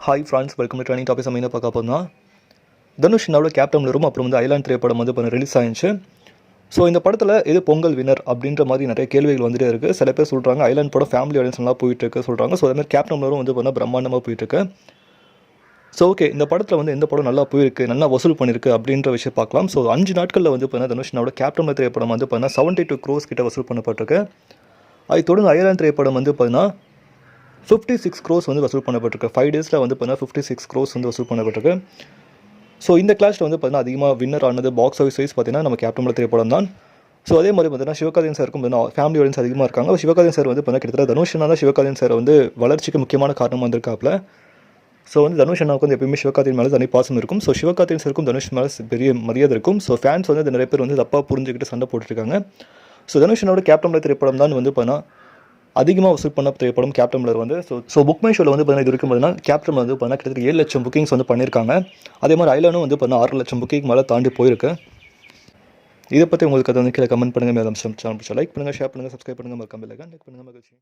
Hi friends, welcome to training topics. நம்ம என்ன பார்க்க போனால் தனுஷ் என்னோட கேப்டன் வரும். அப்புறம் வந்து ஐலாண்ட் திரைப்படம் வந்து இப்போ ரிலீஸ் ஆயிடுச்சு. ஸோ இந்த படத்தில் எது பொங்கல் வினர் அப்படின்ற மாதிரி நிறைய கேள்விகள் வந்துட்டே இருக்குது. சில பேர் சொல்கிறாங்க ஐலாண்ட் படம் ஃபேமிலி ஆடியன்ஸ் நல்லா போயிட்டுருக்கு சொல்கிறாங்க. ஸோ அதேமாதிரி கேப்டன் வரும் வந்து பார்த்தா பிரம்மாண்டமாக போயிட்டுருக்கு. ஸோ ஓகே, இந்த படத்தில் வந்து எந்த படம் நல்லா போயிருக்கு, நல்லா வசூல் பண்ணியிருக்கு அப்படின்ற விஷயம் பார்க்கலாம். ஸோ 5 நாட்களில் வந்து பார்த்தீங்கன்னா தனுஷ்னோட கேப்டன் திரைப்படம் வந்து பார்த்தீங்கன்னா 72 crores கிட்ட வசூல் பண்ணப்பட்டிருக்கு. அதை தொடர்ந்து ஐலாண்ட் திரைப்படம் வந்து பார்த்தீங்கன்னா 56 crores வந்து வசூல் பண்ணப்பட்டிருக்கு. 5 days வந்து பார்த்தீங்கன்னா 56 crores வந்து வசூல் பண்ணப்பட்டிருக்கு. ஸோ இந்த கிளாஸில் வந்து பார்த்தீங்கன்னா அதிகமாக வின்னர் ஆனது பாக்ஸ் ஆஃபீஸ் வைஸ் பார்த்தீங்கன்னா நம்ம கேப்டன் திரைப்படம் தான். ஸோ அதே மாதிரி பார்த்தீங்கன்னா சிவகார்த்திகேயன் சாருக்கும் பார்த்தீங்கன்னா ஃபேமிலி ஆடியன்ஸ் அதிகமாக இருக்காங்க. சிவகார்த்திகேயன் சார் வந்து பார்த்தீங்கன்னா கிட்டத்தட்ட தனுஷ்னா சிவகார்த்திகேயன் சார் வந்து வளர்ச்சிக்கு முக்கியமான காரணமாக வந்திருக்காப்புல. ஸோ வந்து தனுஷ் அண்ணாவுக்கு வந்து எப்பயுமே சிவகார்த்திகேயன் மேலே தனி பாசம் இருக்கும். ஸோ சிவகார்த்திகேயன் சாருக்கும் தனுஷ் மேலே பெரிய மரியாதை இருக்கும். ஸோ ஃபேன்ஸ் வந்து நிறைய பேர் வந்து தப்பாக புரிஞ்சுக்கிட்டு சண்டை போட்டுருக்காங்க. ஸோ தனுஷ் அண்ணாவோட கேப்டன் திரைப்படம் தான் வந்து பார்த்தீங்கன்னா அதிகமாக வசூல் பண்ண திரைப்படம் கேப்டன் மில்லர் வந்து. ஸோ புக் மை ஷோவில் வந்து பார்த்தீங்கன்னா இது வரைக்கும் பார்த்தீங்கன்னா கேப்டன் வந்து பார்த்தீங்கன்னா கிட்டத்தட்ட 7 லட்சம் புக்கிங்ஸ் வந்து பண்ணியிருக்காங்க. அதே மாதிரி ஐலாண்டும் வந்து பார்த்தீங்கன்னா 6 லட்சம் புக்கிங் மேலே தாண்டி போயிருக்கு. இதை பற்றி உங்களுக்கு அதை வந்து கீழே கமெண்ட் பண்ணுங்கள். மேலே சேனல் லைக் பண்ணுங்கள், ஷேர் பண்ணுங்கள், சப்ஸ்கிரைப் பண்ணுங்கள், மறக்காம பெல் ஐகான் கிளிக் பண்ணுங்கள். மகிழ்ச்சி.